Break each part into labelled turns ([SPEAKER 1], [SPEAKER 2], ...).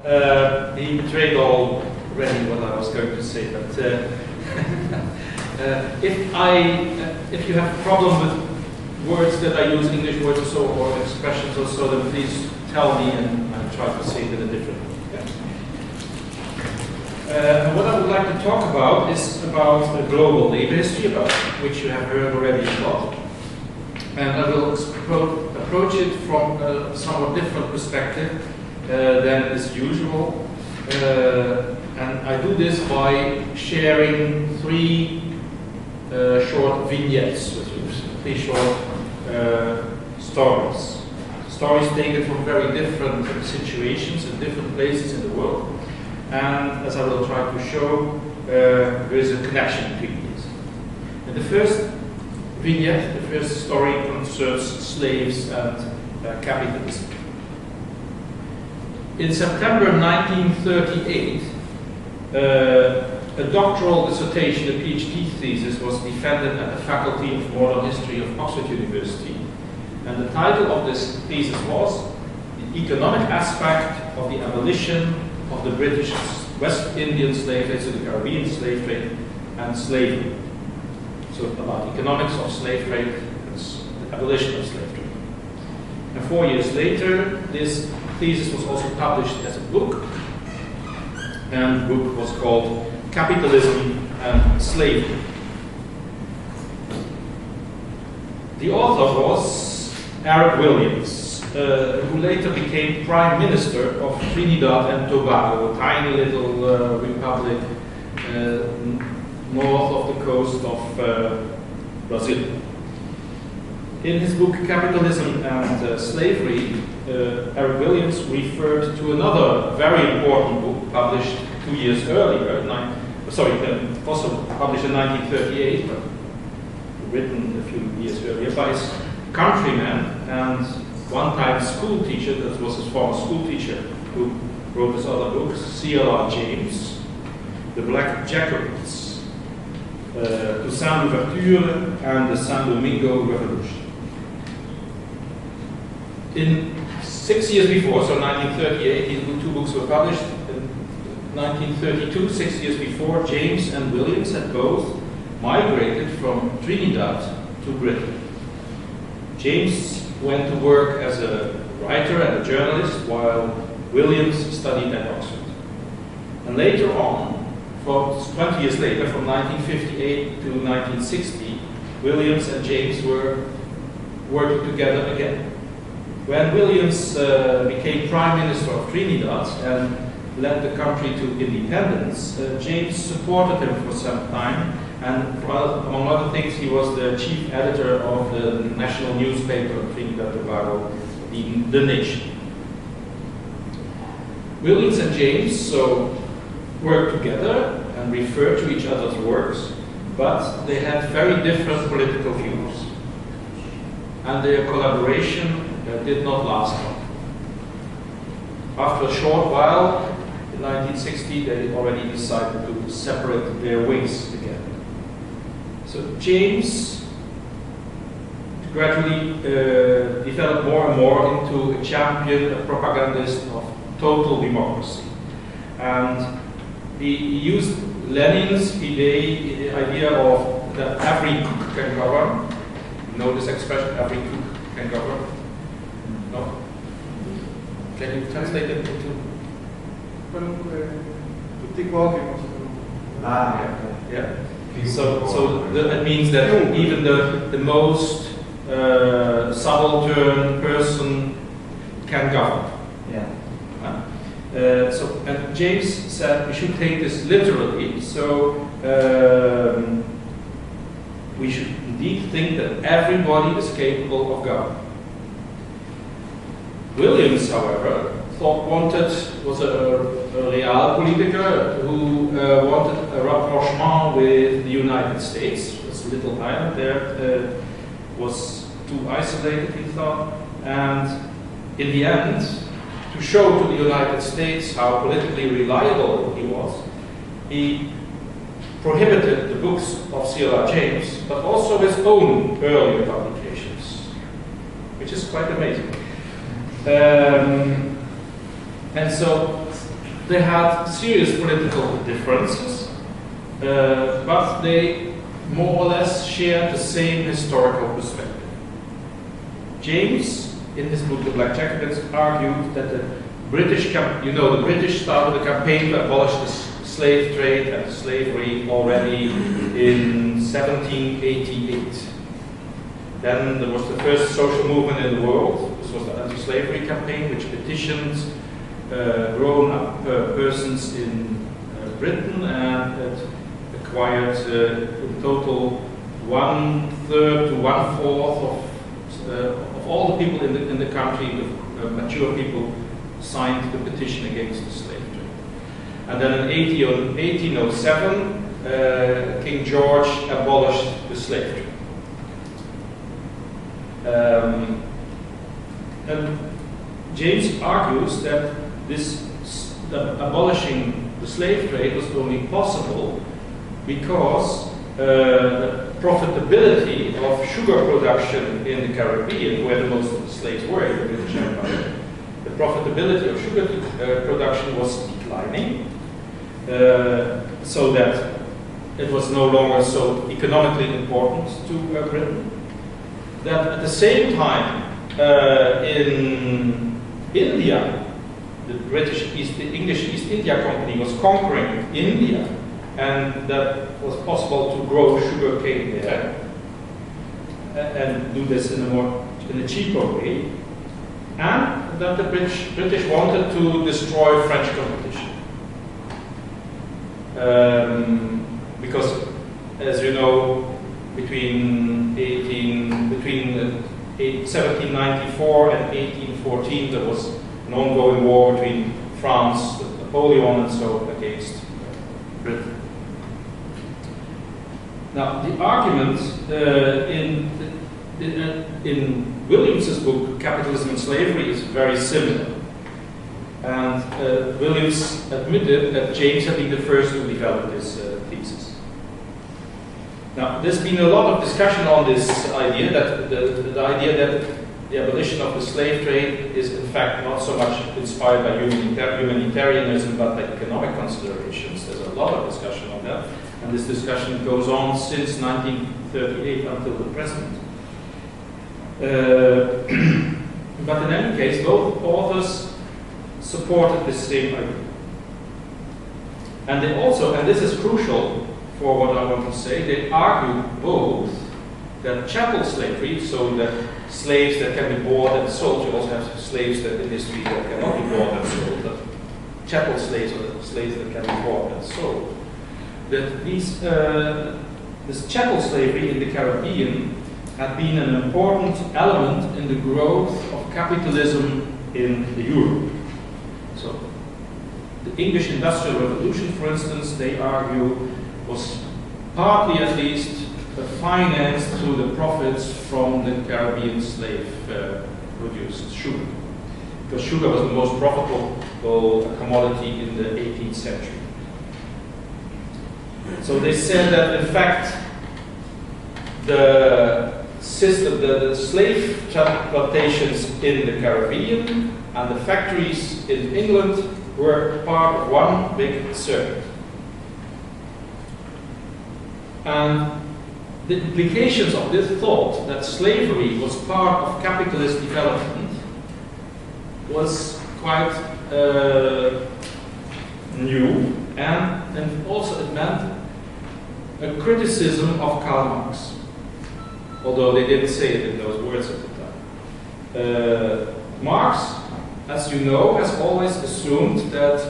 [SPEAKER 1] He betrayed already what I was going to say, but if you have a problem with words that I use, English words or so, or expressions or so, then please tell me and I'll try to say it in a different way. What I would like to talk about is about global labor history, about which you have heard already a lot. And I will approach it from a somewhat different perspective than is usual. And I do this by sharing three short vignettes with you, three short stories. Stories taken from very different situations in different places in the world. And as I will try to show, there is a connection between these. And the first vignette, the first story, concerns slaves and capitalism. In September 1938, a doctoral dissertation, a PhD thesis, was defended at the Faculty of Modern History of Oxford University. And the title of this thesis was "The Economic Aspect of the Abolition of the British West Indian slave trade, so the Caribbean slave trade, and slavery." So about economics of slave trade and the abolition of slave trade. And 4 years later, this thesis was also published as a book, and the book was called "Capitalism and Slavery." The author was Eric Williams, who later became Prime Minister of Trinidad and Tobago, a tiny little republic north of the coast of Brazil. In his book Capitalism and Slavery, Eric Williams referred to another very important book published 2 years earlier, also published in 1938, but written a few years earlier by his countryman and one-time school teacher, that was his former school teacher, who wrote this other book, C.L.R. James, The Black Jacobins, Toussaint Louverture and the San Domingo Revolution. In 6 years before, so 1938, these two books were published. In 1932, 6 years before, James and Williams had both migrated from Trinidad to Britain. James went to work as a writer and a journalist, while Williams studied at Oxford. And later on, 20 years later, from 1958 to 1960, Williams and James were working together again. When Williams became Prime Minister of Trinidad and led the country to independence, James supported him for some time, and among other things, he was the chief editor of the national newspaper of Trinidad and Tobago, The Nation. Williams and James worked together and referred to each other's works, but they had very different political views. And their collaboration did not last long. After a short while, in 1960, they already decided to separate their wings again. So James gradually developed more and more into a champion, a propagandist of total democracy. And he used Lenin's idea of that every cook can govern. You know this expression, every cook can govern? No? Can you translate it into? Yeah. So that means that even the most subaltern person can govern.
[SPEAKER 2] Yeah.
[SPEAKER 1] And James said we should take this literally. So we should indeed think that everybody is capable of governing. Williams, however, was a realpolitiker who wanted a rapprochement with the United States. This little island there was too isolated, he thought. And in the end, to show to the United States how politically reliable he was, he prohibited the books of C.L.R. James, but also his own earlier publications, which is quite amazing. And so they had serious political differences, but they more or less shared the same historical perspective. James, in his book The Black Jacobins, argued that the British started a campaign to abolish the slave trade and slavery already in 1788. Then there was the first social movement in the world. This was the anti-slavery campaign, which petitioned grown-up persons in Britain, and it acquired in total 1/3 to 1/4 of all the people in the country, mature people, signed the petition against the slave trade. And then in 1807, King George abolished the slave trade. And James argues that abolishing the slave trade was only possible because the profitability of sugar production in the Caribbean, where the most of the slaves were in the British Empire, the profitability of sugar production was declining, so that it was no longer so economically important to Britain. That at the same time, in India, the English East India Company was conquering India, and that was possible to grow sugar cane there and do this in a cheaper way, and that the British wanted to destroy French competition. Because, as you know, between 1794 and 1814, there was an ongoing war between France, Napoleon, and so against Britain. Now, the argument in Williams's book, Capitalism and Slavery, is very similar. And Williams admitted that James had been the first to develop this thesis. Now, there's been a lot of discussion on this idea, that the idea that the abolition of the slave trade is in fact not so much inspired by humanitarianism, but by economic considerations. There's a lot of discussion on that, and this discussion goes on since 1938 until the present. But in any case, both authors supported this same idea. And they also, and this is crucial for what I want to say, they argue both that chattel slavery, so that slaves that can be bought and sold, you also have slaves that in history that cannot be bought and sold, but chattel slaves are the slaves that can be bought and sold, that this chattel slavery in the Caribbean had been an important element in the growth of capitalism in Europe. So, the English Industrial Revolution, for instance, they argue, was partly at least financed through the profits from the Caribbean slave-produced sugar. Because sugar was the most profitable commodity in the 18th century. So they said that, in fact, the system, the slave plantations in the Caribbean and the factories in England were part of one big circuit. And the implications of this thought, that slavery was part of capitalist development, was quite new, and also it meant a criticism of Karl Marx, although they didn't say it in those words at the time. Marx, as you know, has always assumed that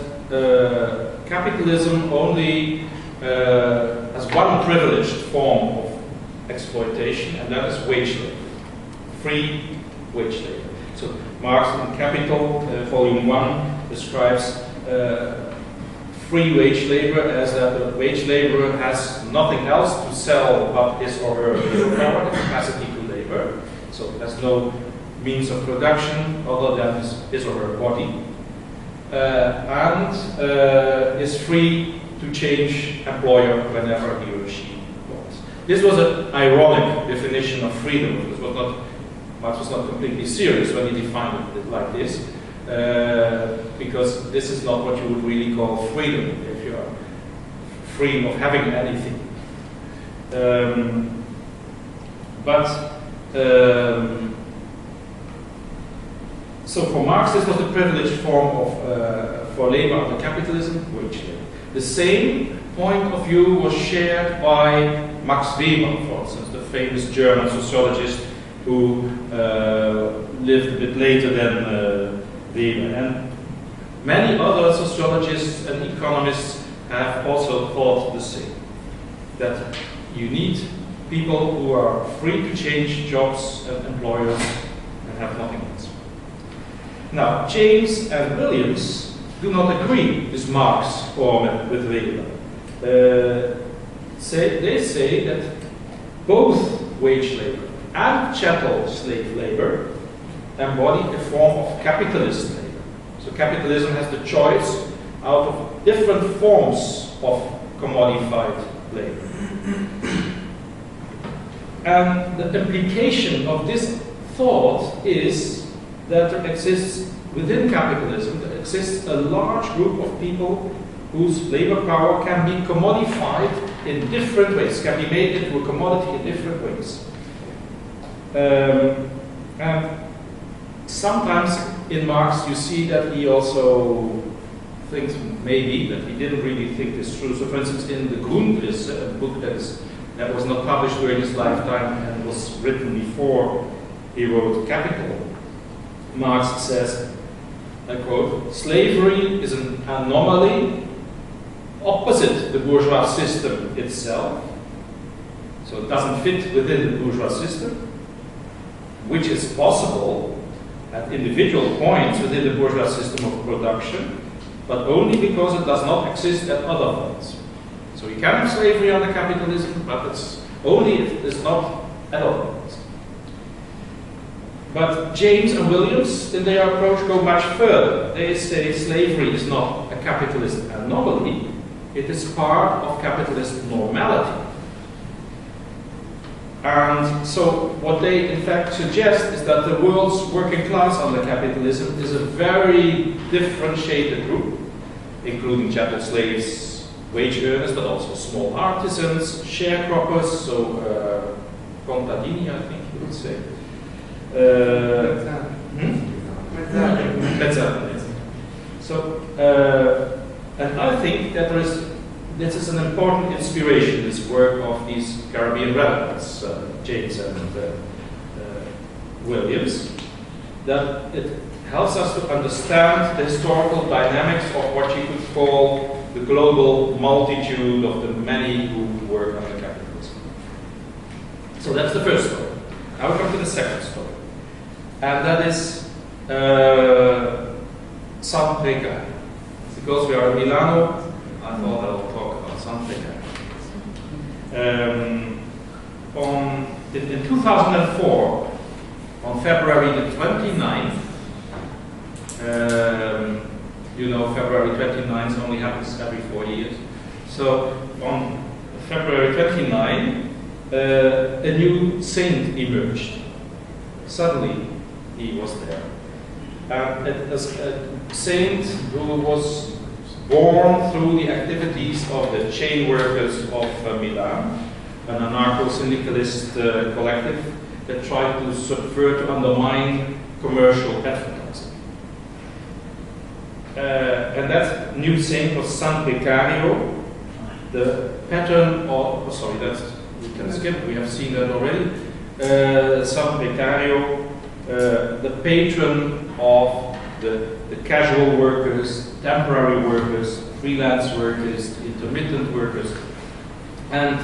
[SPEAKER 1] capitalism only has one privileged form of exploitation, and that is wage labor, free wage labor. So Marx in Capital, volume 1, describes free wage labor as that the wage laborer has nothing else to sell but his or her labor power, the capacity to labor. So there's no means of production other than his or her body, and is free to change employer whenever he or she wants. This was an ironic definition of freedom. Marx was not completely serious when he defined it like this, because this is not what you would really call freedom, if you are free of having anything. So for Marx, this was the privileged form of for labor under capitalism, wage labor. The same point of view was shared by Max Weber, for instance, the famous German sociologist who lived a bit later than Weber. And many other sociologists and economists have also thought the same, that you need people who are free to change jobs and employers and have nothing else. Now, James and Williams do not agree with Marx or with Weber. They say that both wage labor and chattel slave labor embody a form of capitalist labor. So capitalism has the choice out of different forms of commodified labor. And the implication of this thought is that there exists within capitalism, there exists a large group of people whose labor power can be commodified in different ways, can be made into a commodity in different ways. And sometimes in Marx you see that he also thinks maybe that he didn't really think this through. So for instance, in the Grundrisse, a book that was not published during his lifetime and was written before he wrote Capital, Marx says, I quote, "Slavery is an anomaly opposite the bourgeois system itself, so it doesn't fit within the bourgeois system, which is possible at individual points within the bourgeois system of production, but only because it does not exist at other points." So you can have slavery under capitalism, but it's only if it's not at other points. But James and Williams, in their approach, go much further. They say slavery is not a capitalist anomaly, it is part of capitalist normality. And so what they in fact suggest is that the world's working class under capitalism is a very differentiated group, including chattel slaves, wage earners, but also small artisans, sharecroppers, so contadini, I think you would say. So, and I think that this is an important inspiration, this work of these Caribbean radicals, James and Williams, that it helps us to understand the historical dynamics of what you could call the global multitude of the many who work under capitalism. So that's the first story. Now we come to the second story. And that is San Precari. Because we are in Milano, I thought I will talk about San Precari. In 2004, on February the 29th, you know, February 29th only happens every 4 years. So on February 29th, a new saint emerged. Suddenly, he was there. And it was a saint who was born through the activities of the chain workers of Milan, an anarcho-syndicalist collective that tried to subvert, to undermine commercial advertising. And that new saint was San Precario, the pattern of, we can skip, we have seen that already. San Precario, the patron of the casual workers, temporary workers, freelance workers, intermittent workers. And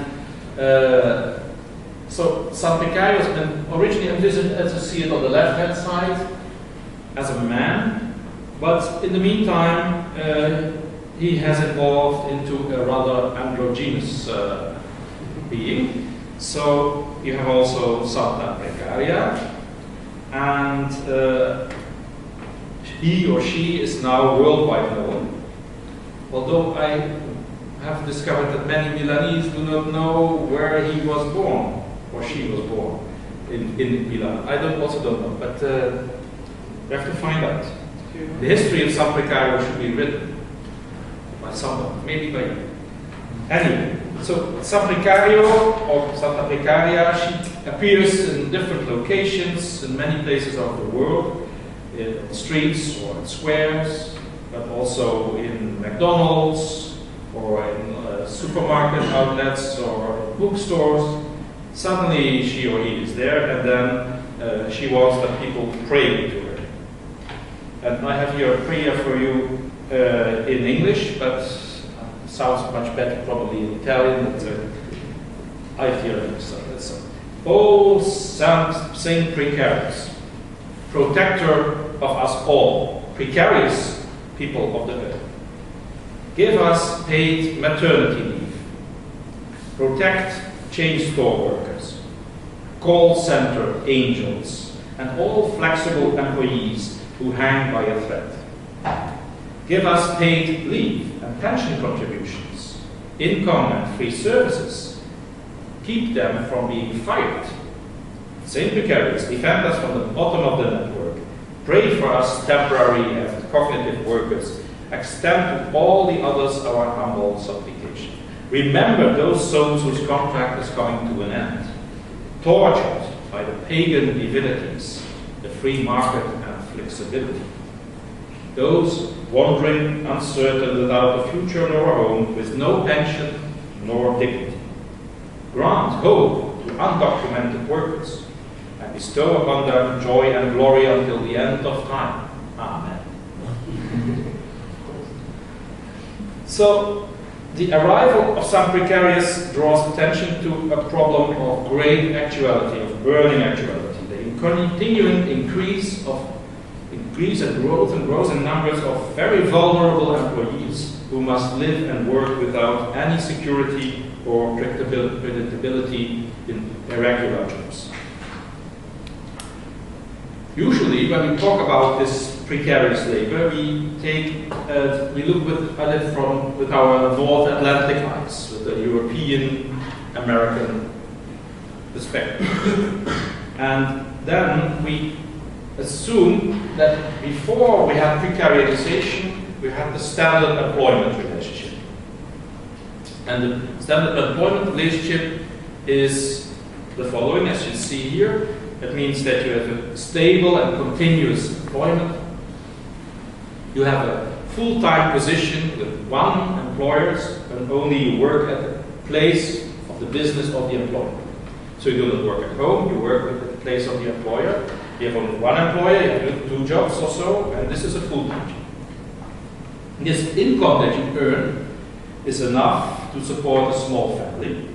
[SPEAKER 1] so San Precario has been originally envisioned, as you see it on the left-hand side, as a man, but in the meantime he has evolved into a rather androgynous being. So you have also Santa Precaria, and he or she is now worldwide known. Although I have discovered that many Milanese do not know where he was born, or she was born in Milan. I also don't know, but we have to find out. The history of San Precario should be written by someone, maybe by you. Anyway, so San Precario or Santa Precaria, she appears in different locations in many places of the world, in streets or in squares, but also in McDonald's or in supermarket outlets or bookstores. Suddenly she or he is there, and then she wants that people pray to her. And I have here a prayer for you in English, but sounds much better probably in Italian. But, I fear it. So, O Saint Precarious, protector of us all, precarious people of the earth, give us paid maternity leave, protect chain store workers, call center angels, and all flexible employees who hang by a thread. Give us paid leave and pension contributions, income and free services. Keep them from being fired. Saint Precarious, defend us from the bottom of the network. Pray for us temporary and cognitive workers. Extend to all the others our humble supplication. Remember those souls whose contract is coming to an end, tortured by the pagan divinities, the free market and flexibility. Those wandering, uncertain, without a future nor a home, with no pension nor dignity. Grant hope to undocumented workers, and bestow upon them joy and glory until the end of time. Amen. So, the arrival of San Precarious draws attention to a problem of great actuality, of burning actuality, the continuing increase and growth in numbers of very vulnerable employees who must live and work without any security or predictability in irregular jobs. Usually, when we talk about this precarious labor, we look at it with our North Atlantic eyes, with the European American perspective, and then we assume that before we had precarization, we had the standard employment relationship. And the standard employment relationship is the following, as you see here. That means that you have a stable and continuous employment. You have a full-time position with one employer, and only you work at the place of the business of the employer. So you do not work at home, you work at the place of the employer. You have only one employer, you have two jobs or so, and this is a full-time job. This income that you earn is enough to support a small family.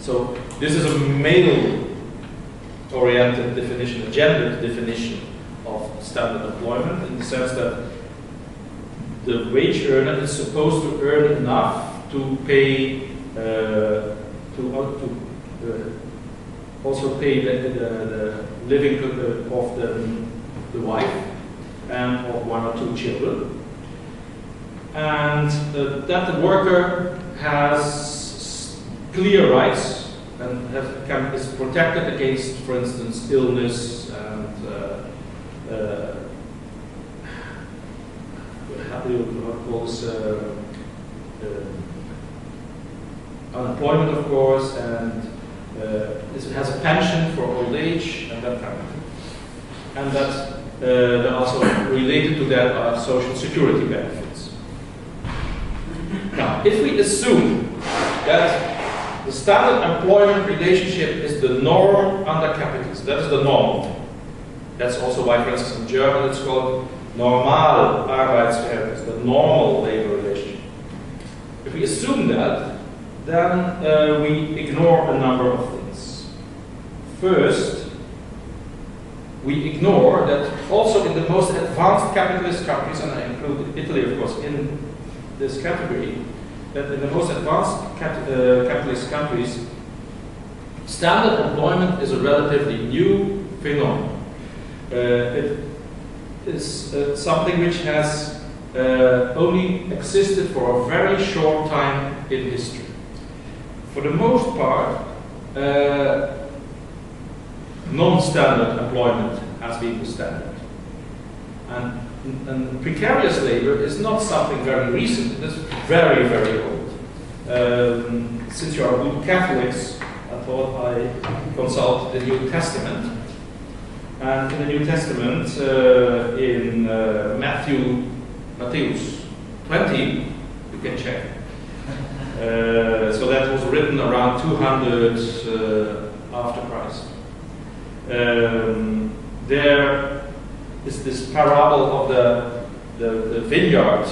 [SPEAKER 1] So this is a male-oriented definition, a gendered definition of standard employment, in the sense that the wage earner is supposed to earn enough to pay, also pay the living of the wife and of one or two children, and that the worker has clear rights and is protected against, for instance, illness and unemployment, of course, and it has a pension for old age and that kind of thing. And that they're also related to that are social security benefits. Now, if we assume that the standard employment relationship is the norm under capitalism, that is the norm. That's also why, for instance, in German it's called normal Arbeitsverhältnis, the normal labor relationship. If we assume that, then we ignore a number of things. First, we ignore that also in the most advanced capitalist countries, and I include Italy, of course, in this category, that in the most advanced capitalist countries, standard employment is a relatively new phenomenon. It is something which has only existed for a very short time in history. For the most part, non-standard employment has been the standard. And precarious labor is not something very recent, it is very, very old. Since you are good Catholics, I thought I consult the New Testament. And in the New Testament, in Matthew 20, you can check. So that was written around 200 after Christ. There is this parable of the vineyard,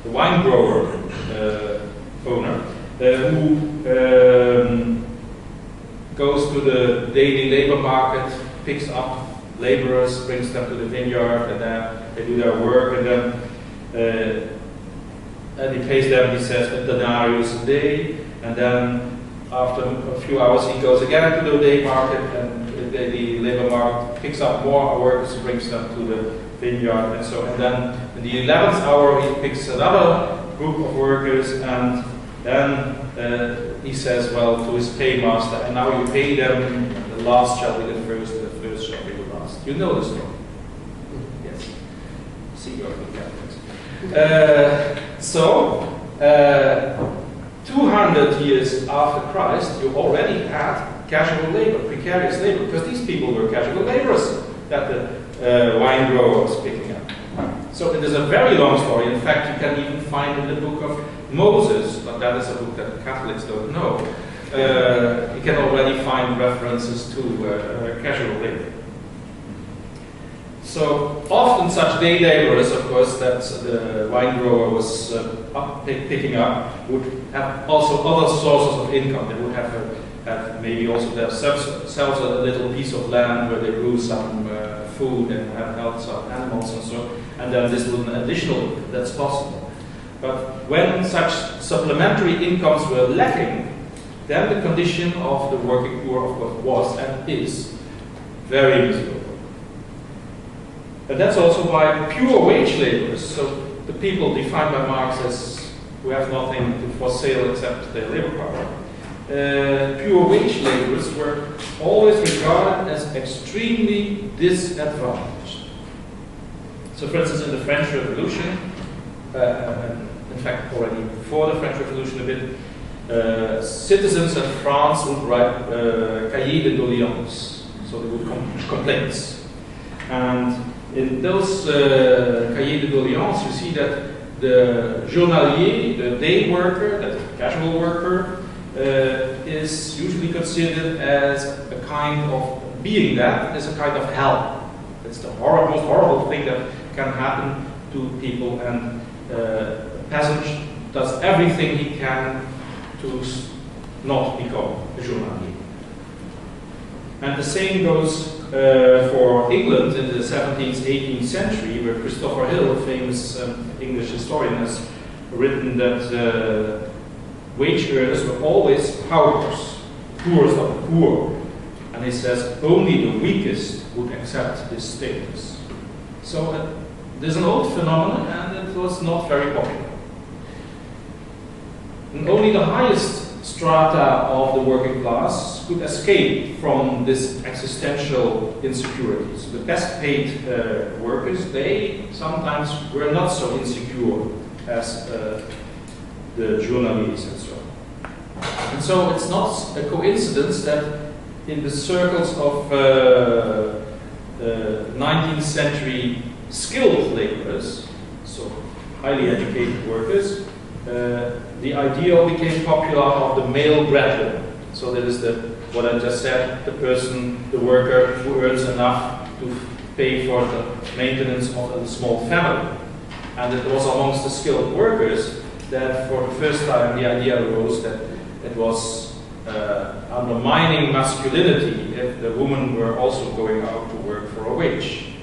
[SPEAKER 1] the wine grower owner, who goes to the daily labor market, picks up laborers, brings them to the vineyard, and then they do their work, and then and he pays them, he says, a denarius a day, and then after a few hours he goes again to the day market, and the labor market picks up more workers, brings them to the vineyard, and so, and then in the 11th hour he picks another group of workers, and then he says, well, to his paymaster, and now you pay them, the last shall be the first, and the first shall be the last. You know the story. Yes. See, you're good Catholics. 200 years after Christ, you already had casual labor, precarious labor, because these people were casual laborers that the wine grower was picking up. So it is a very long story. In fact, you can even find in the book of Moses, but that is a book that Catholics don't know. You can already find references to casual labor. So often such day laborers, of course, that the wine grower was picking up would have also other sources of income. They would have maybe also themselves a little piece of land where they grew some food and have held some animals and so, and then this was an additional, that's possible. But when such supplementary incomes were lacking, then the condition of the working poor, of course, was and is very miserable. And that's also why pure wage laborers, so the people defined by Marx as who have nothing for sale except their labor power, pure wage laborers were always regarded as extremely disadvantaged. So for instance, in the French Revolution, in fact already before the French Revolution a bit, citizens in France would write cahiers de doléances, so they would complaints. And in those cahiers de doléances, you see that the journalier, the day worker, that casual worker, is usually considered as a kind of being that is a kind of hell. It's the most horrible thing that can happen to people, and a peasant does everything he can to not become a journalier. And the same goes for England in the 17th, 18th century, where Christopher Hill, a famous English historian, has written that wage earners were always paupers, poorest of the poor. And he says only the weakest would accept this status. So there's an old phenomenon, and it was not very popular. And only the highest strata of the working class could escape from this existential insecurities. The best paid workers, they sometimes were not so insecure as the journalists and so on. And so it's not a coincidence that in the circles of 19th century skilled laborers, so highly educated workers, the ideal became popular of the male breadwinner. So that is what I just said, the person, the worker who earns enough to pay for the maintenance of a small family. And it was amongst the skilled workers that for the first time the idea arose that it was undermining masculinity if the women were also going out to work for a wage.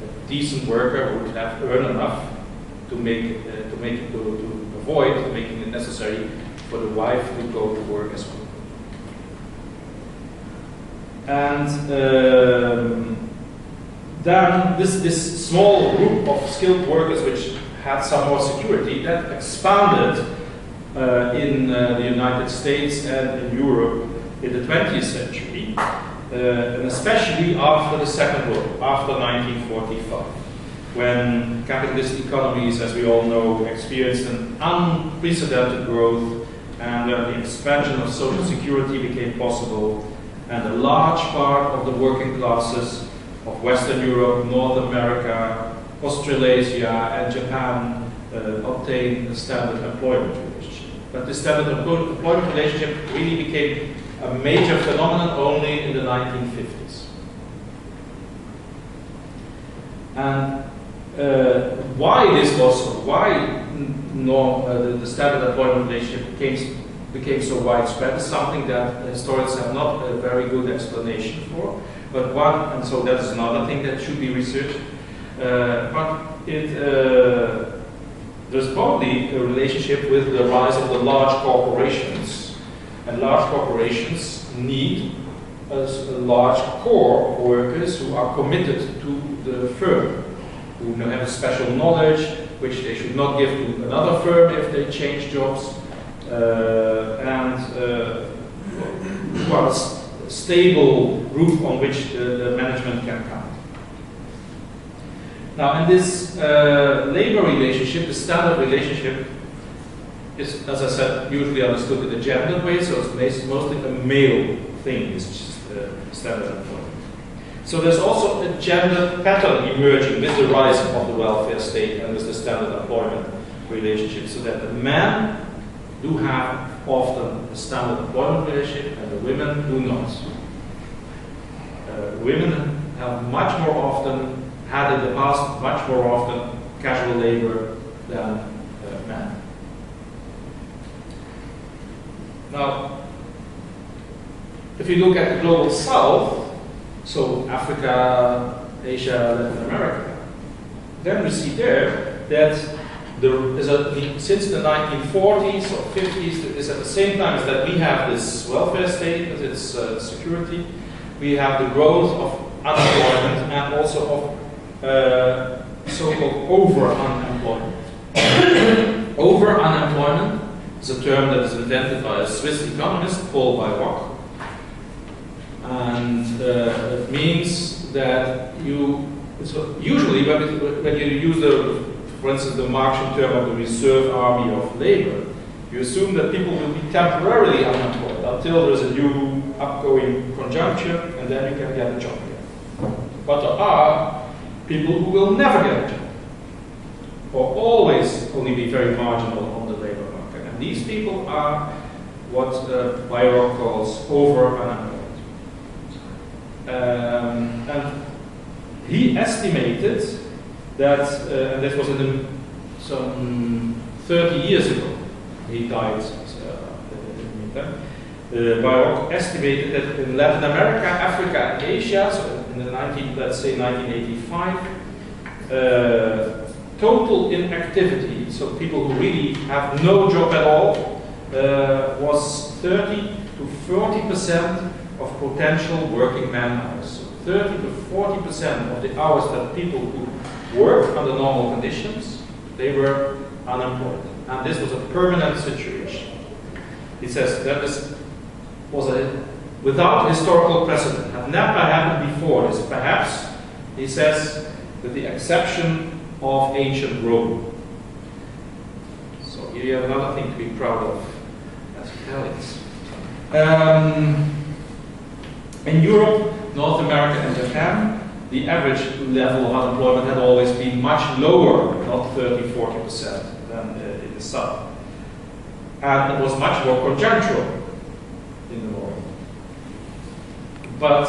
[SPEAKER 1] A decent worker would have earned enough to avoid making it necessary for the wife to go to work as well. And then this small group of skilled workers, which had some more security, that expanded in the United States and in Europe in the 20th century, and especially after the Second World War, after 1945. when capitalist economies, as we all know, experienced an unprecedented growth, and the expansion of social security became possible, and a large part of the working classes of Western Europe, North America, Australasia, and Japan obtained a standard employment relationship. But this standard employment relationship really became a major phenomenon only in the 1950s. And why this was so? Why the standard employment relationship became so widespread is something that historians have not a very good explanation for. But and so that is another thing that should be researched. But there's probably a relationship with the rise of the large corporations. And large corporations need a large core of workers who are committed to the firm, who have a special knowledge, which they should not give to another firm if they change jobs, and who are a stable roof on which the management can count. Now, in this labor relationship, the standard relationship is, as I said, usually understood in a gendered way, so it's mostly a male thing, this standard employment. So there's also a gender pattern emerging with the rise of the welfare state and with the standard employment relationship, so that the men do have often a standard employment relationship and the women do not. Women have much more often, had in the past, much more often casual labor than men. Now, if you look at the global south, so Africa, Asia, Latin America, then we see there that since the 1940s or 50s, is at the same time as that we have this welfare state with its security, we have the growth of unemployment and also of so-called over-unemployment. Over-unemployment is a term that is invented by a Swiss economist, Paul Weyrauch. And it means that usually when you use for instance, the Marxian term of the reserve army of labor, you assume that people will be temporarily unemployed until there is a new upgoing conjuncture, and then you can get a job again. But there are people who will never get a job, or always only be very marginal on the labor market. And these people are what Weyrauch calls over-unemployed. And he estimated that, and this was some 30 years ago, he died in the meantime. Weyrauch estimated that in Latin America, Africa, and Asia, so in the let's say 1985, total inactivity, so people who really have no job at all, was 30 to 40% of potential working man hours. So 30 to 40% of the hours that people who work under normal conditions, they were unemployed. And this was a permanent situation. He says that was without historical precedent, had never happened before. This perhaps, he says, with the exception of ancient Rome. So here you have another thing to be proud of as Italians. In Europe, North America, and Japan, the average level of unemployment had always been much lower, not 30–40%, than in the South. And it was much more conjunctural in the North. But,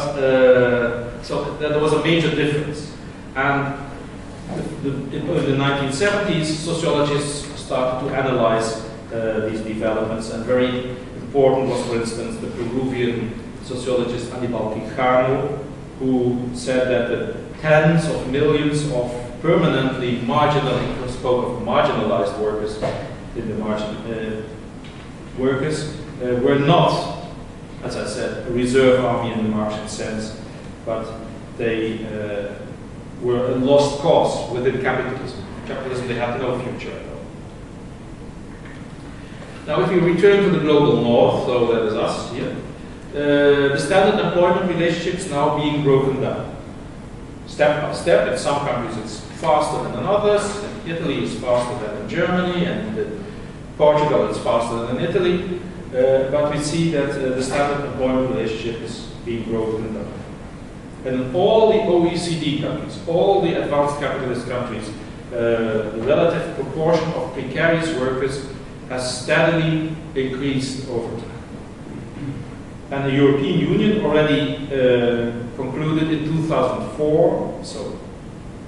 [SPEAKER 1] so there was a major difference. And in the 1970s, sociologists started to analyze these developments, and very important was, for instance, the Peruvian sociologist Aníbal Quijano, who said that the tens of millions of permanently spoke of marginalized workers in the workers were not, as I said, a reserve army in the Marxian sense, but they were a lost cause within capitalism. Capitalism, they had no future at all. Now, if you return to the global north, so that is us here, the standard employment relationship is now being broken down. step by step. In some countries it's faster than in others. In Italy it's faster than in Germany, and in Portugal it's faster than in Italy. But we see that the standard employment relationship is being broken down. And in all the OECD countries, all the advanced capitalist countries, the relative proportion of precarious workers has steadily increased over time. And the European Union already concluded in 2004, so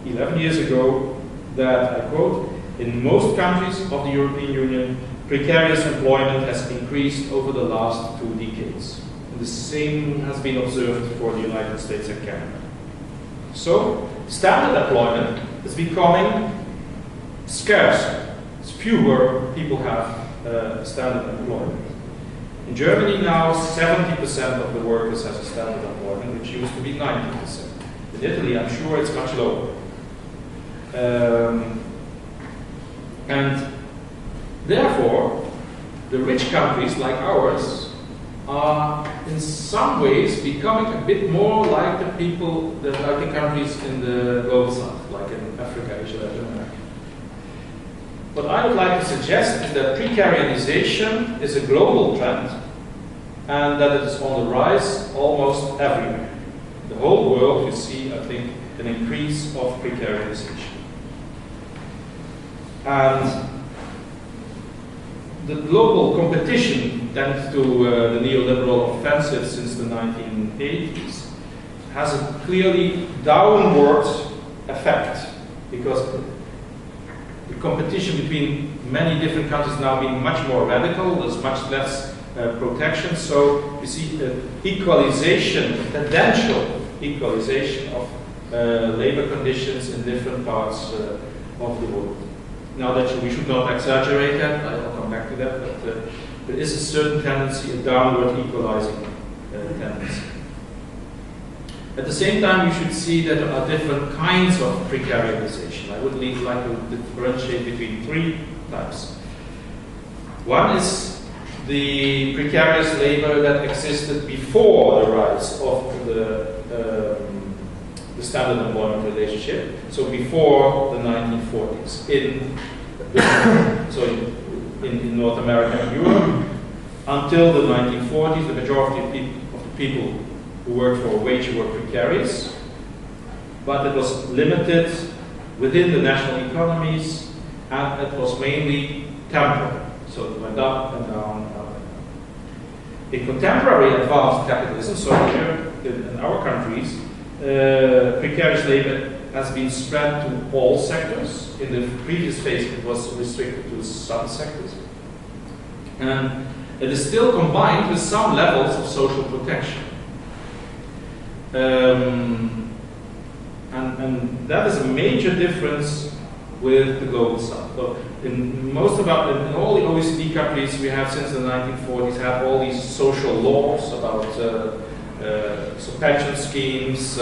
[SPEAKER 1] 11 years ago, that, I quote, in most countries of the European Union, precarious employment has increased over the last 2 decades. And the same has been observed for the United States and Canada. So, standard employment is becoming scarcer. Fewer people have standard employment. In Germany now, 70% of the workers have a standard employment, which used to be 90%. In Italy, I'm sure it's much lower. And therefore, the rich countries like ours are in some ways becoming a bit more like the people, like the countries in the global south, like in Africa, Asia, Latin America. What I would like to suggest is that precarialization is a global trend and that it is on the rise almost everywhere. The whole world, you see, I think, an increase of precarialization. And the global competition, thanks to the neoliberal offensive since the 1980s, has a clearly downward effect, because the competition between many different countries now being much more radical. There's much less protection, so you see equalization, tendential equalization of labor conditions in different parts of the world. Now that we should not exaggerate that, I'll come back to that, but there is a certain tendency, a downward equalizing tendency. At the same time, you should see that there are different kinds of precarialization. I would like to differentiate between 3 types. One is the precarious labor that existed before the rise of the standard employment relationship, so before the 1940s, in North America and Europe. Until the 1940s, the majority of the people who worked for wage were precarious, but it was limited within the national economies, and it was mainly temporary. So it went up and down, up and down. In contemporary advanced capitalism, so here in our countries, precarious labor has been spread to all sectors. In the previous phase, it was restricted to some sectors. And it is still combined with some levels of social protection. And that is a major difference with the global south. So in all the OECD countries, we have since the 1940s had all these social laws about so pension schemes,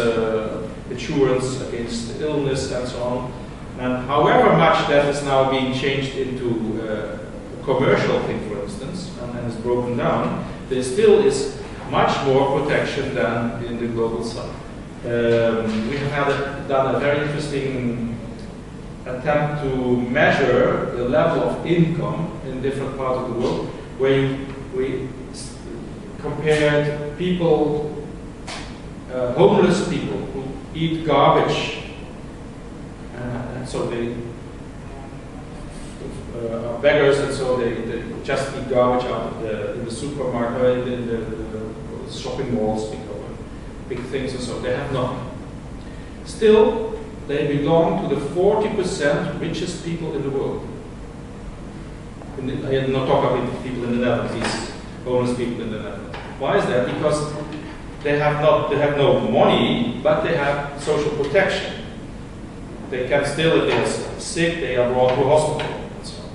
[SPEAKER 1] insurance against illness, and so on. And however much that is now being changed into a commercial thing, for instance, and is broken down, there still is much more protection than in the global south. We have done a very interesting attempt to measure the level of income in different parts of the world, where we compared people, homeless people who eat garbage, and so they are beggars, and so they just eat garbage out of in the supermarket, in the shopping malls, big things, and so they have nothing. Still, they belong to the 40% richest people in the world. I am not talking about people in the Netherlands, these homeless people in the Netherlands. Why is that? Because they have no money, but they have social protection. They can still, if they are sick, they are brought to hospital, and so on.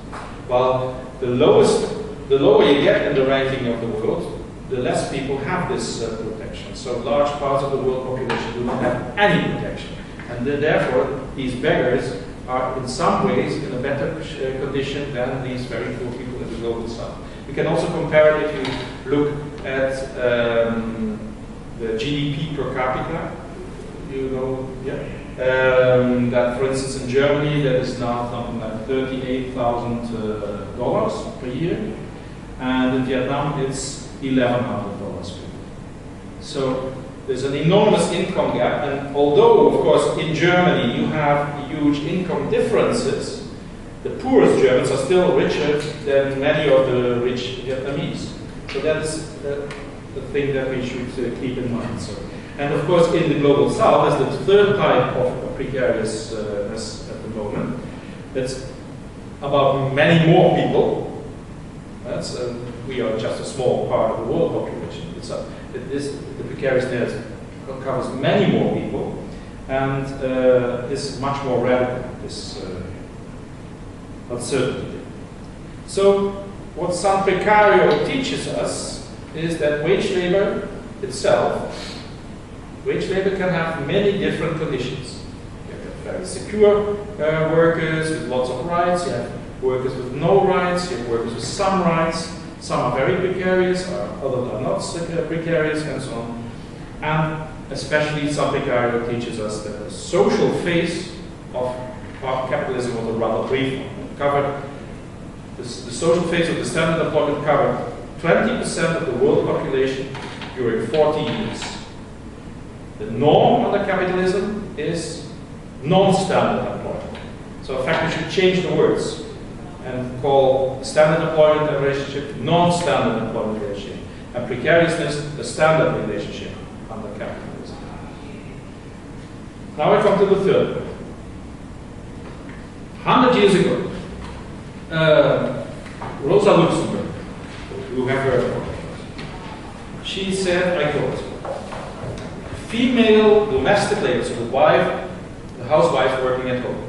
[SPEAKER 1] While the lower you get in the ranking of the world, the less people have this protection. So large parts of the world population do not have any protection. And therefore, these beggars are in some ways in a better condition than these very poor people in the global south. We can also compare it if you look at the GDP per capita. you know, yeah. That, for instance, in Germany, that is now something like $38,000 per year, and in Vietnam, it's $1,100 per year. So there's an enormous income gap, and although, of course, in Germany you have huge income differences, the poorest Germans are still richer than many of the rich Vietnamese. So that is the thing that we should keep in mind. So, and of course, in the global south, as the third type of precariousness at the moment, it's about many more people. That's, we are just a small part of the world population. The precariousness covers many more people, and is much more radical, this uncertainty. So, what San Precario teaches us is that wage labor can have many different conditions. You have very secure workers with lots of rights, you have workers with no rights, you have workers with some rights, some are very precarious, others are not precarious, and so on. And especially San Precario teaches us that the social phase of capitalism was a rather brief one. It covered the social phase of the standard employment covered 20% of the world population during 40 years. The norm under capitalism is non-standard employment. So in fact we should change the words and call standard employment relationship non-standard employment relationship, and precariousness the standard relationship under capitalism. Now we come to the third one. 100 years ago, Rosa Luxemburg, who have heard of her, she said, I quote, female domestic labor, so the housewife working at home,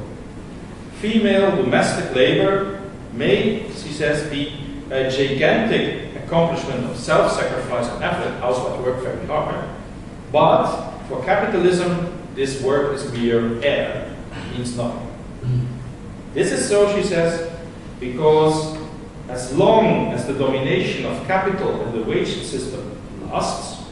[SPEAKER 1] female domestic labor may, she says, be a gigantic accomplishment of self-sacrifice and effort. Housewives work very hard, but for capitalism, this work is mere air, it means nothing. This is so, she says, because as long as the domination of capital in the wage system lasts,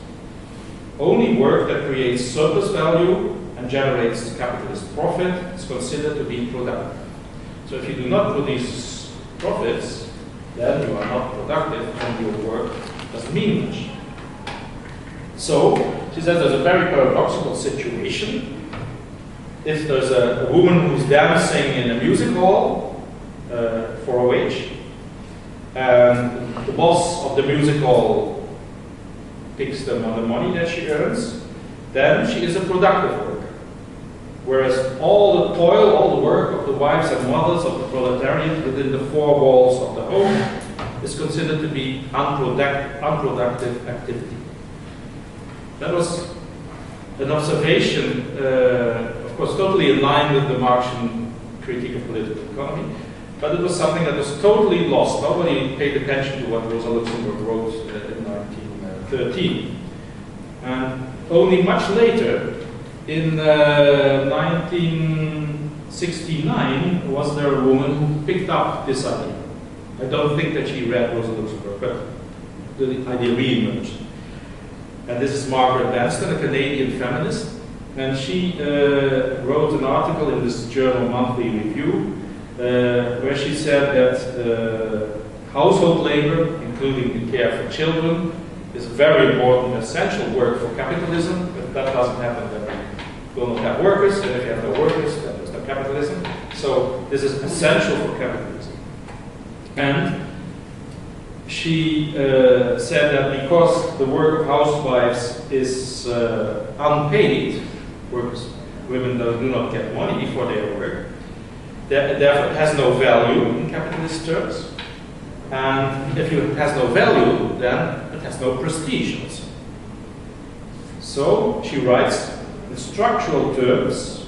[SPEAKER 1] only work that creates surplus value and generates capitalist profit is considered to be productive. So if you do not produce profits, then you are not productive and your work doesn't mean much. So, she says there's a very paradoxical situation. If there's a woman who's dancing in a music hall for a wage, and the boss of the music hall picks the amount of money that she earns, then she is a productive worker. Whereas all the toil, all the work of the wives and mothers of the proletariat within the four walls of the home is considered to be unproductive activity. That was an observation, of course, totally in line with the Marxian critique of political economy, but it was something that was totally lost. Nobody paid attention to what Rosa Luxemburg wrote in 1913. And only much later, in 1969, was there a woman who picked up this idea. I don't think that she read Rosa Luxemburg, but the idea re-emerged. And this is Margaret Banston, a Canadian feminist, and she wrote an article in this journal Monthly Review where she said that household labor, including the care for children, is very important, essential work for capitalism, but that doesn't happen then we will not have workers, and if you have no workers, then there's no capitalism. So this is essential for capitalism. And she said that because the work of housewives is unpaid, women do not get money for their work, therefore it has no value in capitalist terms. And if it has no value, then it has no prestige also. So she writes, in structural terms,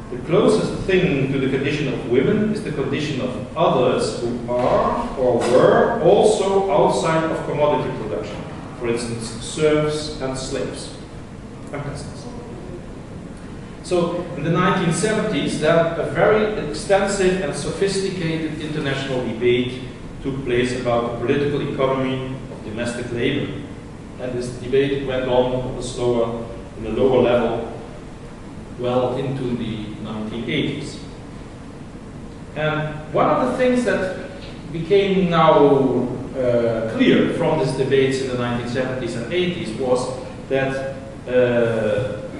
[SPEAKER 1] the closest thing to the condition of women is the condition of others who are or were also outside of commodity production. For instance, serfs and slaves and peasants. So in the 1970s, then a very extensive and sophisticated international debate took place about the political economy of domestic labor. And this debate went on in a lower level well into the 1980s. And one of the things that became now clear from these debates in the 1970s and 80s was that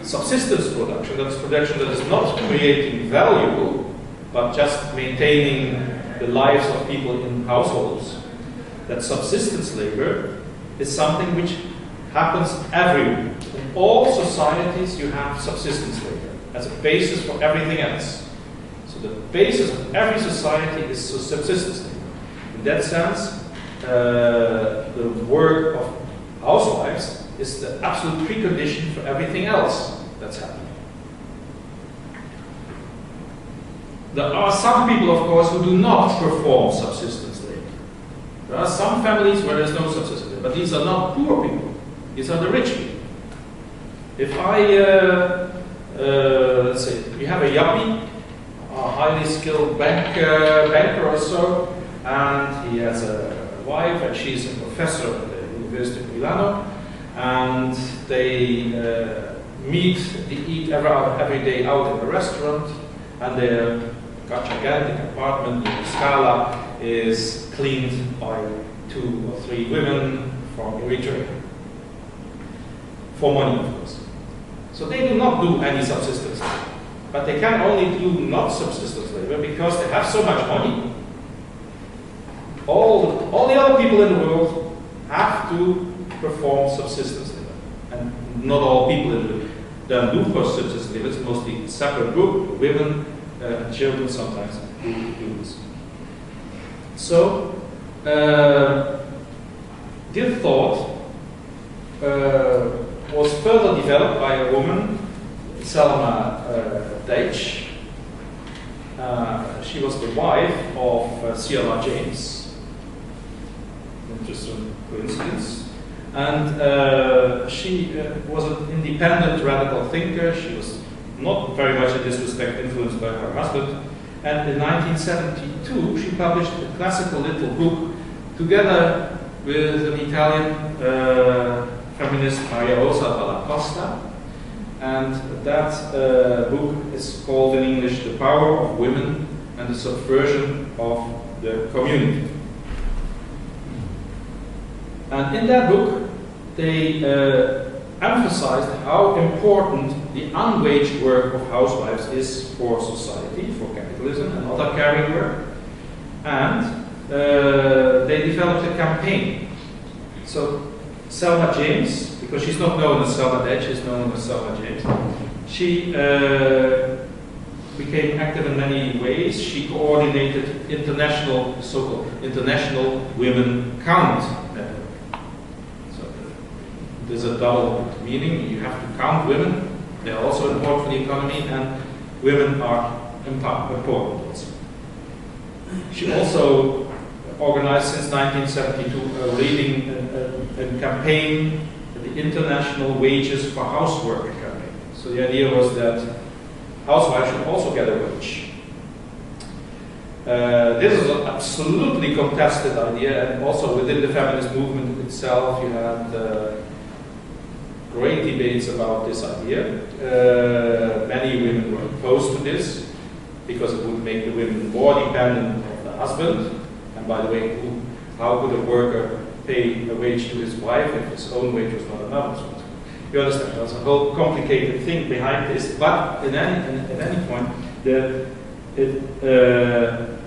[SPEAKER 1] subsistence production, that's production that is not creating value, but just maintaining the lives of people in households, that subsistence labor is something which happens everywhere. In all societies you have subsistence labor as a basis for everything else. So the basis of every society is subsistence labor. In that sense, the work of housewives is the absolute precondition for everything else that's happening. There are some people, of course, who do not perform subsistence labor. There are some families where there's no subsistence labor, but these are not poor people. These are the rich people. If let's say, you have a yuppie, a highly skilled banker or so, and he has a wife, and she's a professor at the University of Milano, and they they eat every day out in a restaurant, and their gigantic apartment in Scala is cleaned by 2 or 3 women from Eritrea. For money, of course. So they do not do any subsistence labor. But they can only do not subsistence labor because they have so much money. All the other people in the world have to perform subsistence labor. And not all people in the world do subsistence labor. It's mostly a separate group, women and children sometimes do this. So, this thought was further developed by a woman, Selma Deitch. She was the wife of C.L.R. James. Interesting coincidence. And she was an independent radical thinker. She was not very much in this respect influenced by her husband. And in 1972, she published a classical little book together with an Italian feminist, Maria Rosa Dalla Costa. And that book is called in English The Power of Women and the Subversion of the Community. And in that book, they emphasized how important the unwaged work of housewives is for society, for capitalism and other caring work. And they developed a campaign. So Selma James, because she's not known as Selma Deitch, she's known as Selma James, she became active in many ways. She coordinated international, so-called International Women Count Network. So there's a double meaning. You have to count women. They're also important for the economy, and women are important also. She also organized since 1972 a campaign, the International Wages for Housework campaign. So the idea was that housewives should also get a wage. This is an absolutely contested idea, and also within the feminist movement itself, you had great debates about this idea. Many women were opposed to this because it would make the women more dependent on the husband. And by the way, how could a worker pay a wage to his wife if his own wage was not enough? You understand, there's a whole complicated thing behind this, but at any point, it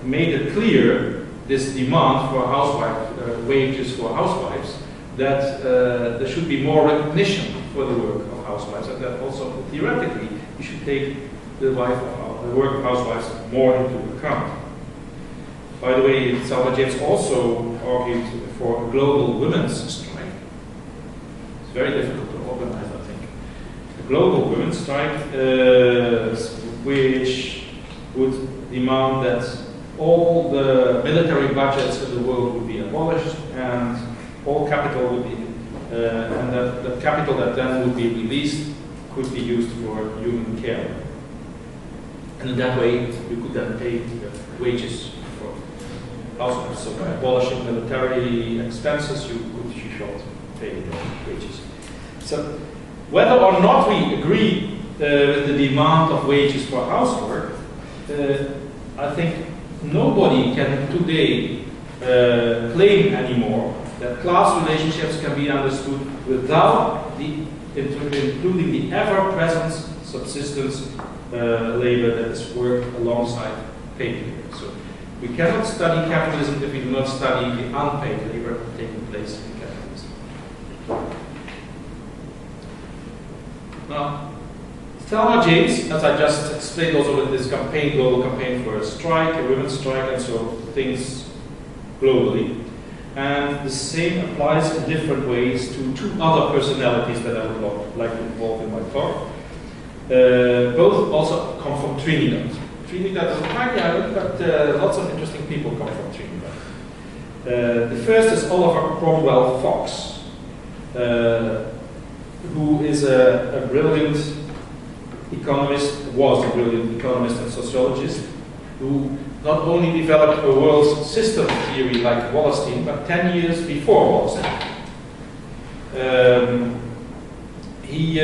[SPEAKER 1] made it clear, this demand for wages for housewives, that there should be more recognition for the work of housewives, and that also theoretically you should take the work of housewives more into account. By the way, Selma James also argued for a global women's strike. It's very difficult to organize, I think. A global women's strike, which would demand that all the military budgets in the world would be abolished, and all capital would be, and that the capital that then would be released could be used for human care. And in that way, you could then pay wages for housewives. So by abolishing military expenses, you should pay wages. So whether or not we agree with the demand of wages for housework, I think nobody can today claim anymore that class relationships can be understood without including the ever-present subsistence labor that is worked alongside paid labor. So we cannot study capitalism if we do not study the unpaid labor taking place in capitalism. Now, Thelma James, as I just explained also with this campaign, global campaign for a strike, a women's strike, and so things globally. And the same applies in different ways to two other personalities that I would like to involve in my talk. Both also come from Trinidad. Trinidad is a tiny island, but lots of interesting people come from Trinidad. The first is Oliver Cromwell Fox, who is a brilliant economist, was a brilliant economist and sociologist, who not only developed a world system theory like Wallerstein, but 10 years before Wallerstein. He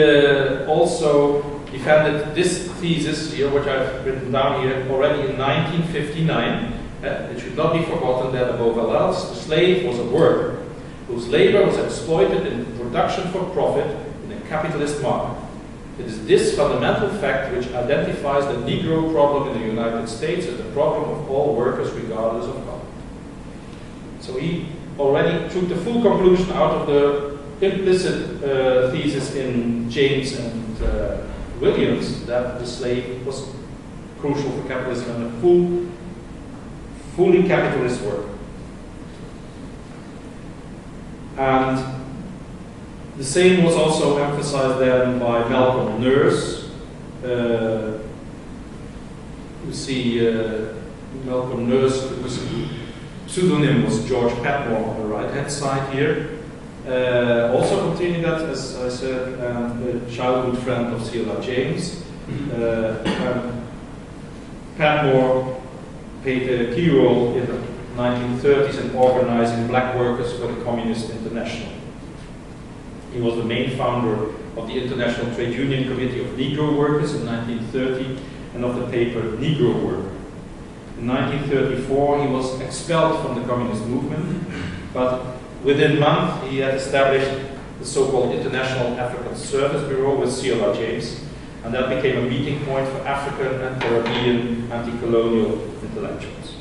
[SPEAKER 1] also defended this thesis here, which I've written down here, already in 1959. It should not be forgotten that above all else, the slave was a worker whose labor was exploited in production for profit in a capitalist market. It is this fundamental fact which identifies the Negro problem in the United States as the problem of all workers regardless of color. So he already took the full conclusion out of the implicit thesis in James and Williams that the slave was crucial for capitalism and a fully capitalist worker. And the same was also emphasized then by Malcolm Nurse. You see Malcolm Nurse, whose pseudonym was George Patmore on the right-hand side here. Also from Trinidad, as I said, and a childhood friend of Sheila James. Patmore played a key role in the 1930s in organizing black workers for the Communist International. He was the main founder of the International Trade Union Committee of Negro Workers in 1930 and of the paper Negro Worker. In 1934 he was expelled from the communist movement, but within months he had established the so-called International African Service Bureau with Sheila James, and that became a meeting point for African and Caribbean anti-colonial intellectuals.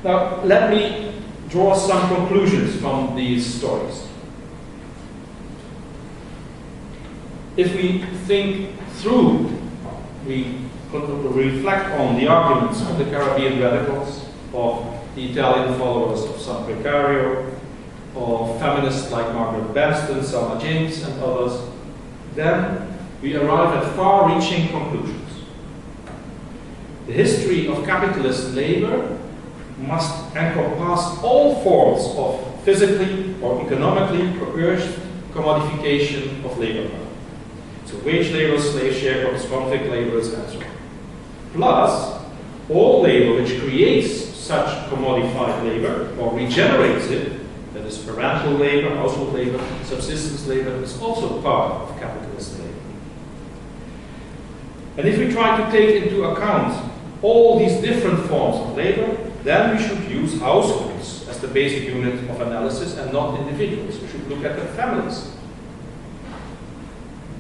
[SPEAKER 1] Now let me draw some conclusions from these stories. If we think through, we reflect on the arguments of the Caribbean radicals, of the Italian followers of San Precario, of feminists like Margaret Benston, Selma James, and others, then we arrive at far-reaching conclusions. The history of capitalist labor must encompass all forms of physically or economically coerced commodification of labor power. So wage laborers, slave sharecroppers, convict laborers, and so on. Plus, all labor which creates such commodified labor or regenerates it, that is parental labor, household labor, subsistence labor, is also part of capitalist labor. And if we try to take into account all these different forms of labor, then we should use households as the basic unit of analysis and not individuals. We should look at the families.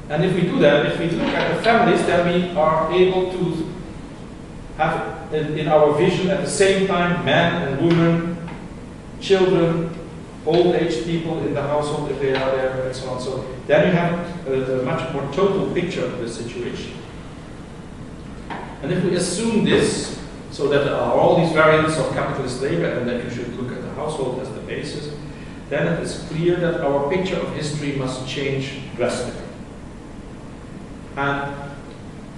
[SPEAKER 1] And if we do that, if we look at the families, then we are able to have in our vision at the same time men and women, children, old-aged people in the household if they are there, and so on. So then you have a much more total picture of the situation. And if we assume this, so that there are all these variants of capitalist labor and that you should look at the household as the basis, then it is clear that our picture of history must change drastically. And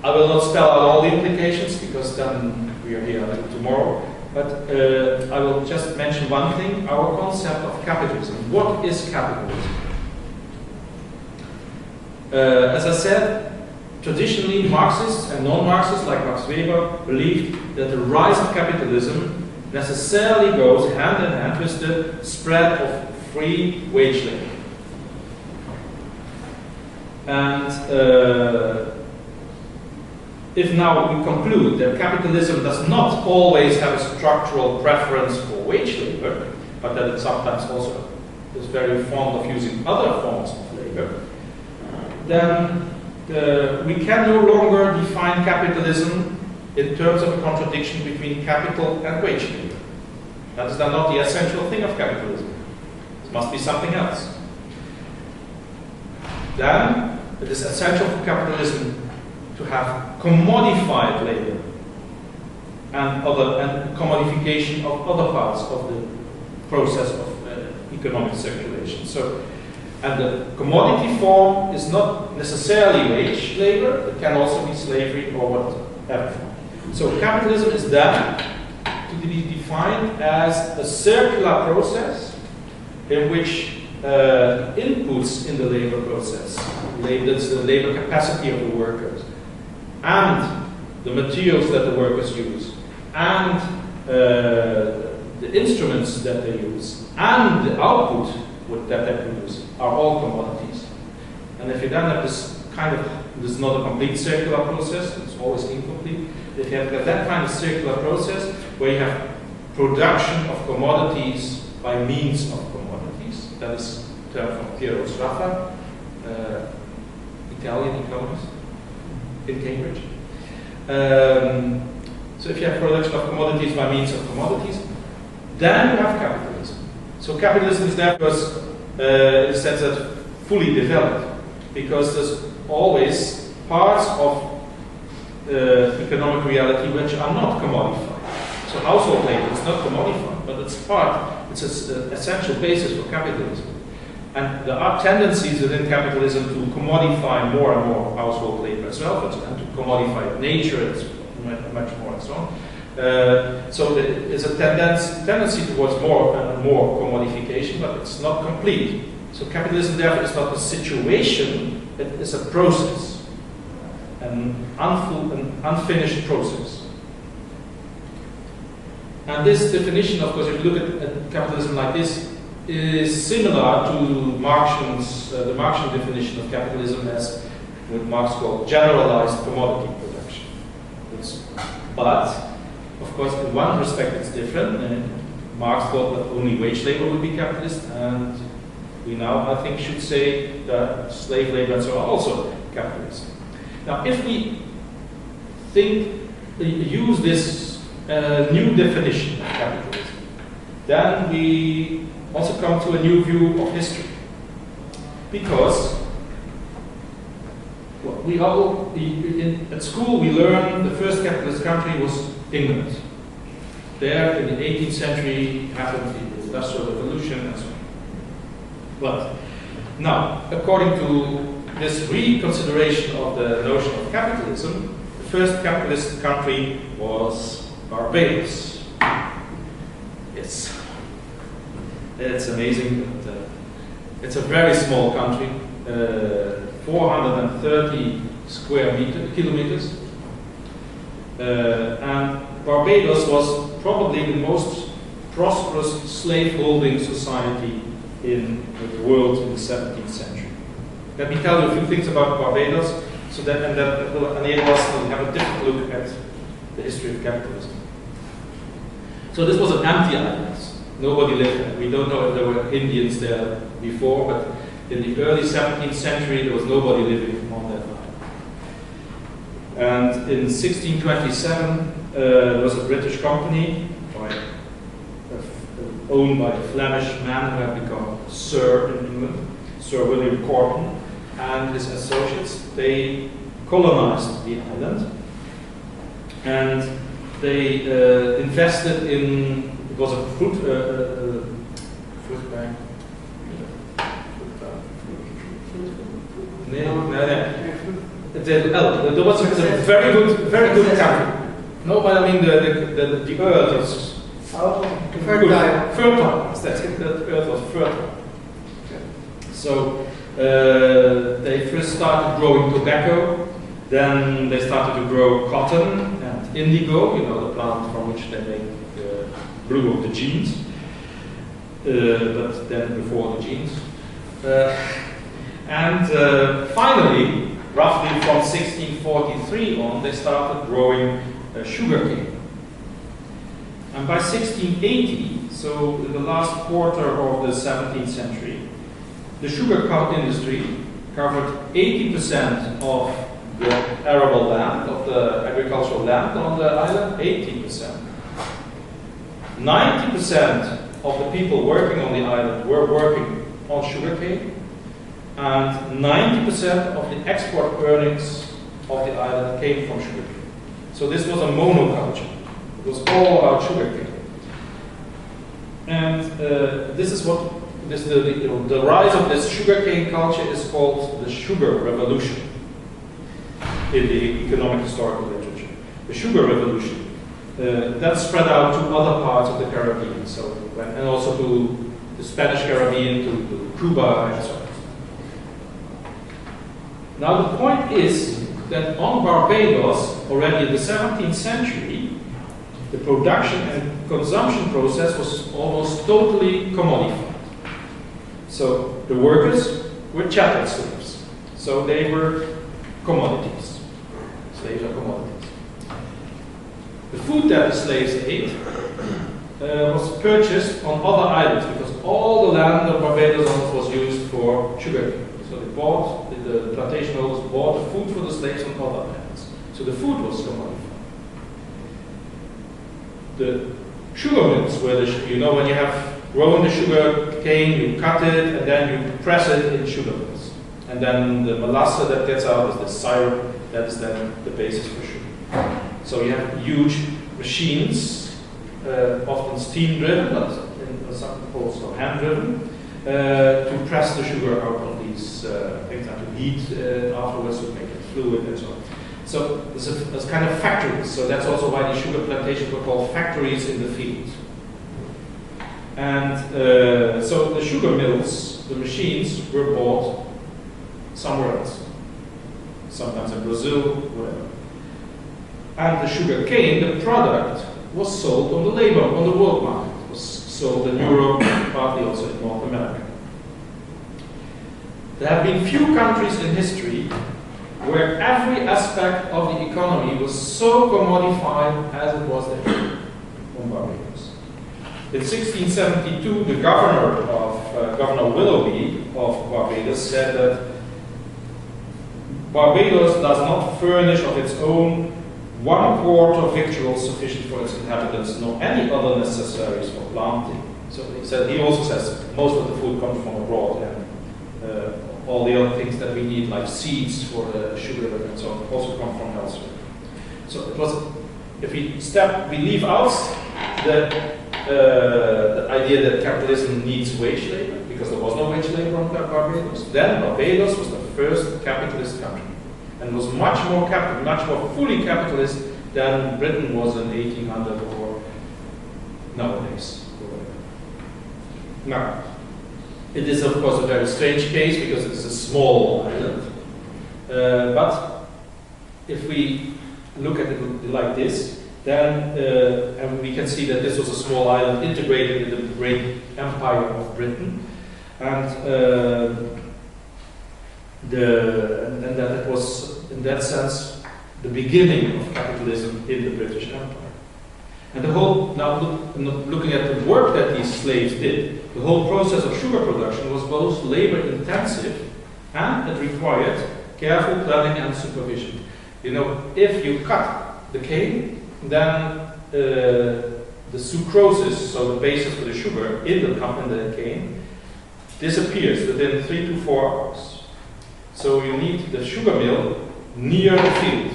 [SPEAKER 1] I will not spell out all the implications because then we are here tomorrow, but I will just mention one thing, our concept of capitalism. What is capitalism? As I said, traditionally Marxists and non-Marxists like Max Weber believed that the rise of capitalism necessarily goes hand in hand with the spread of free wage labor. And if now we conclude that capitalism does not always have a structural preference for wage labor, but that it sometimes also is very fond of using other forms of labor, then we can no longer define capitalism in terms of a contradiction between capital and wage labor. That is then not the essential thing of capitalism. It must be something else. Then it is essential for capitalism to have commodified labor and commodification of other parts of the process of economic circulation. So, and the commodity form is not necessarily wage labor, it can also be slavery or whatever. So capitalism is then to be defined as a circular process in which inputs in the labor process, that's the labor capacity of the workers, and the materials that the workers use, and the instruments that they use, and the output that they produce are all commodities. And if you then have this this is not a complete circular process, it's always incomplete. If you have that kind of circular process where you have production of commodities by means of commodities, that is a term from Teoria, Italian economist in Cambridge. So if you have production of commodities by means of commodities, then you have capitalism. So capitalism is therefore, in a sense, that fully developed, because there's always parts of economic reality which are not commodified. So household labor is not commodified, but it's an essential basis for capitalism. And there are tendencies within capitalism to commodify more and more household labor as well, and to commodify nature much more and so on. So there's a tendency towards more and more commodification, but it's not complete. So capitalism, therefore, is not a situation, it is a process, an unfinished process. And this definition, of course, if you look at capitalism like this, is similar to the Marxian definition of capitalism, as what Marx called generalized commodity production. But, of course, in one respect it's different. Marx thought that only wage labor would be capitalist, and we now, I think, should say that slave labor and so on are also capitalist. Now, if we use this new definition of capitalism, then we also come to a new view of history. Because at school we learned the first capitalist country was England. There, in the 18th century, happened the Industrial Revolution and so on. But now, according to this reconsideration of the notion of capitalism, the first capitalist country was Barbados. Yes, it's amazing. But, it's a very small country, 430 kilometers, and Barbados was probably the most prosperous slave-holding society in the world in the 17th century. Let me tell you a few things about Barbados, so that will enable us to have a different look at the history of capitalism. So this was an empty island. Nobody lived there. We don't know if there were Indians there before, but in the early 17th century there was nobody living on that island. And in 1627 there was a British company owned by a Flemish man who had become Sir in England, Sir William Corton, and his associates. They colonized the island, and they invested in, it was a fruit bank. There was a very good country. No, but I mean the earth was fertile. That's it. The earth was fertile. Okay. So they first started growing tobacco, then they started to grow cotton and indigo, the plant from which they make the blue of the jeans, but then before the jeans. And finally, roughly from 1643 on, they started growing sugarcane. And by 1680, so in the last quarter of the 17th century, the sugar industry covered 80% of the arable land, of the agricultural land on the island, 80%. 90% of the people working on the island were working on sugarcane, and 90% of the export earnings of the island came from sugarcane. So this was a monoculture. It was all about sugarcane. And this is what the rise of this sugarcane culture is called the sugar revolution in the economic historical literature. The sugar revolution. That spread out to other parts of the Caribbean, and also to the Spanish Caribbean, to Cuba, and so on. Now the point is that on Barbados, already in the 17th century, the production and consumption process was almost totally commodified. So the workers were chattel slaves. So they were commodities. Slaves are commodities. The food that the slaves ate was purchased on other islands because all the land of Barbados was used for sugarcane. So they bought, the plantation owners bought the food for the slaves on other islands. So the food was commodified. The sugar mills, where when you have grown the sugar cane, you cut it and then you press it in sugar mills. And then the molasses that gets out is the syrup that is then the basis for sugar. So you have huge machines, often steam driven, but some also hand driven, to press the sugar out of these things and to heat afterwards to make it fluid and so on. So there's kind of factories. So that's also why the sugar plantations were called factories in the field. And so the sugar mills, the machines, were bought somewhere else. Sometimes in Brazil, whatever. And the sugar cane, the product, was sold on the world market. It was sold in Europe, partly also in North America. There have been few countries in history where every aspect of the economy was so commodified as it was there on Barbados. In 1672, the Governor Willoughby of Barbados said that Barbados does not furnish of its own 1/4 of victuals sufficient for its inhabitants, nor any other necessaries for planting. So he also says most of the food comes from abroad, and all the other things that we need, like seeds for the sugar and so on, also come from elsewhere. So it was, if we leave out the idea that capitalism needs wage labor, because there was no wage labor on Barbados, then Barbados was the first capitalist country, and was much more fully capitalist than Britain was in 1800 or nowadays. Now, it is of course a very strange case because it is a small island. But if we look at it like this, then and we can see that this was a small island integrated in the great empire of Britain, and that it was in that sense the beginning of capitalism in the British Empire. And looking at the work that these slaves did, the whole process of sugar production was both labor intensive and it required careful planning and supervision. If you cut the cane, then the sucrosis, so the basis for the sugar in the cane, disappears within 3 to 4 hours. So you need the sugar mill near the field,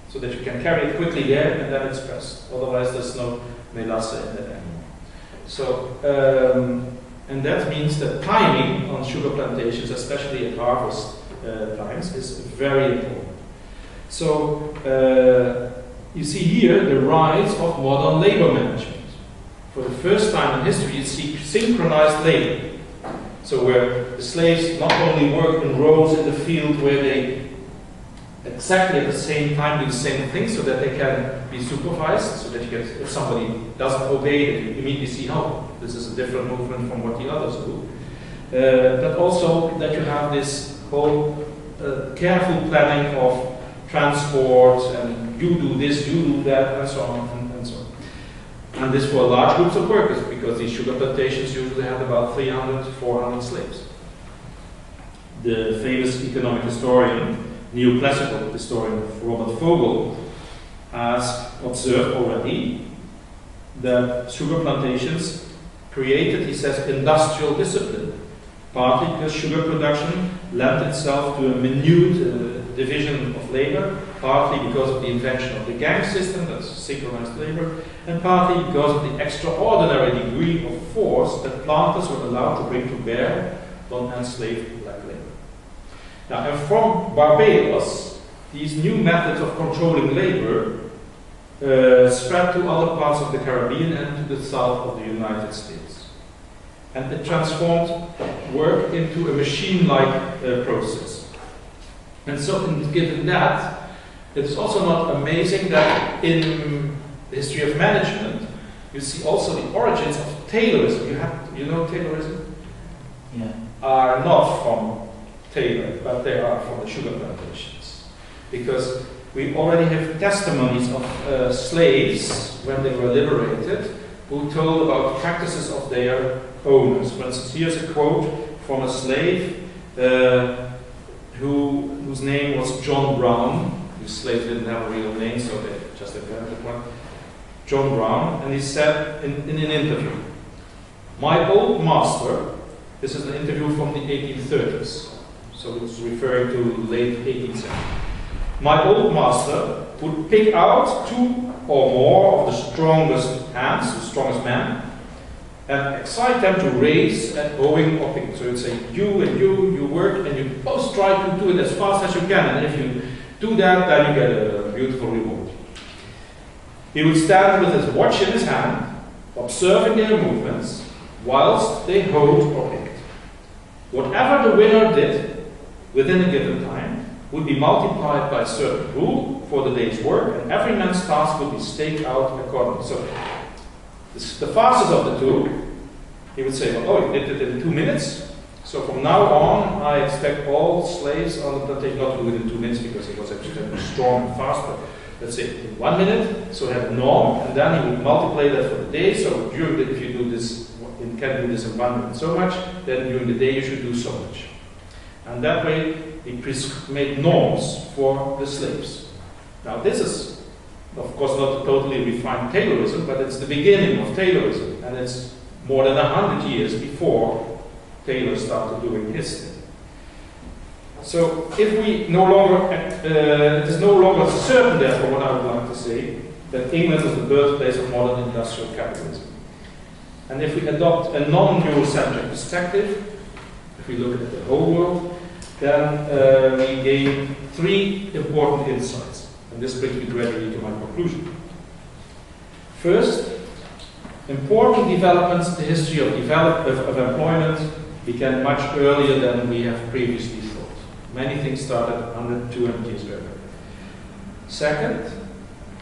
[SPEAKER 1] so that you can carry it quickly there and then it's pressed. Otherwise there's no melasse in it anymore. So, and that means that timing on sugar plantations, especially at harvest times, is very important. So, you see here the rise of modern labor management. For the first time in history, you see synchronized labor. So where the slaves not only work in rows in the field where they exactly at the same time do the same thing so that they can be supervised, so that if somebody doesn't obey, you immediately see, oh, this is a different movement from what the others do. But also that you have this whole careful planning of transport, and you do this, you do that, and so on, and so on. And this for large groups of workers, because these sugar plantations usually had about 300 to 400 slaves. The famous economic historian, neoclassical historian Robert Vogel, has observed already that sugar plantations created, he says, industrial discipline, partly because sugar production lent itself to a minute division of labor, partly because of the invention of the gang system, that's synchronized labor, and partly because of the extraordinary degree of force that planters were allowed to bring to bear on enslaved black labor. Now, and from Barbados, these new methods of controlling labor spread to other parts of the Caribbean and to the south of the United States. And it transformed work into a machine-like process. And so, given that, it is also not amazing that in the history of management, you see also the origins of Taylorism. You know Taylorism?
[SPEAKER 2] Yeah.
[SPEAKER 1] Are not from Taylor, but they are from the sugar plantations. Because we already have testimonies of slaves, when they were liberated, who told about practices of their owners. For instance, here's a quote from a slave whose name was John Brown. These slaves didn't have a real name, so they just invented one. John Brown, and he said in an interview, "My old master," this is an interview from the 1830s, so it's referring to late 18th century. "My old master would pick out 2 or more of the strongest hands, the strongest men, and excite them to race at hoeing or picking." So he'd say, you and you work, and you both try to do it as fast as you can, and if you do that, then you get a beautiful reward. He would stand with his watch in his hand, observing their movements, whilst they hoed or picked. Whatever the winner did within a given time would be multiplied by a certain rule for the day's work, and every man's task would be staked out accordingly. So, the fastest of the two, he would say, well, oh, he did it in 2 minutes, so from now on, I expect all slaves on the plantation not to do it in 2 minutes, because he was actually strong and fast, but let's say in 1 minute, so he had a norm, and then he would multiply that for the day, so during the, if you do this, you can do this in 1 minute so much, then during the day you should do so much. And that way, he made norms for the slaves. Now this is, of course, not a totally refined Taylorism, but it's the beginning of Taylorism, and it's more than 100 years before Taylor started doing his thing. So if we no longer, it is no longer certain, therefore, what I would like to say, that England is the birthplace of modern industrial capitalism. And if we adopt a non-Eurocentric perspective, if we look at the whole world, then we gain 3 important insights. And this brings me gradually to my conclusion. First, important developments in the history of employment began much earlier than we have previously thought. Many things started 100, 200 years earlier. Second,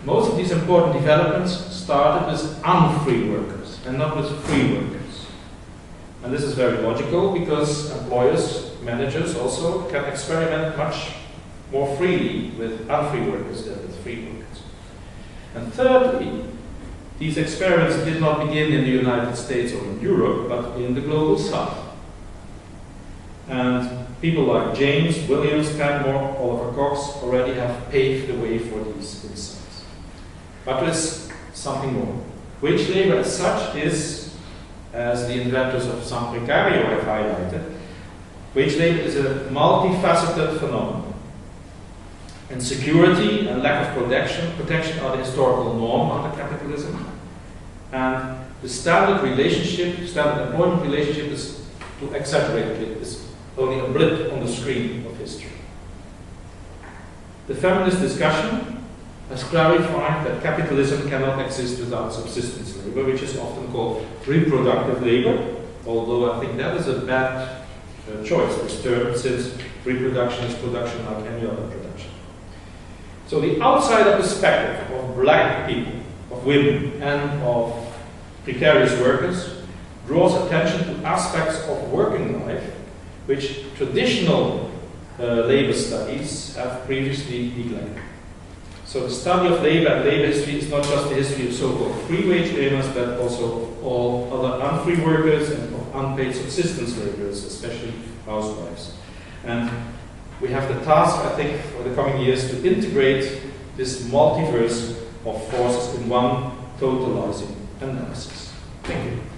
[SPEAKER 1] most of these important developments started with unfree workers and not with free workers. And this is very logical, because employers, managers also can experiment much more freely with unfree workers than with free workers. And thirdly, these experiments did not begin in the United States or in Europe, but in the global south. And people like James, Williams, Canmore, Oliver Cox already have paved the way for these insights. But there's something more. Wage labor as such is, as the inventors of San Precario have highlighted, wage labor is a multifaceted phenomenon. And security and lack of protection are the historical norm under capitalism. And the standard employment relationship is, to exaggerate a bit, is only a blip on the screen of history. The feminist discussion has clarified that capitalism cannot exist without subsistence labor, which is often called reproductive labor, although I think that is a bad choice, this term, since reproduction is production like any other production. So the outsider perspective of black people, of women, and of precarious workers draws attention to aspects of working life which traditional labor studies have previously neglected. So the study of labor and labor history is not just the history of so-called free wage earners, but also all other unfree workers and unpaid subsistence laborers, especially housewives. And we have the task, I think, for the coming years to integrate this multiverse of forces in one totalizing analysis. Thank you.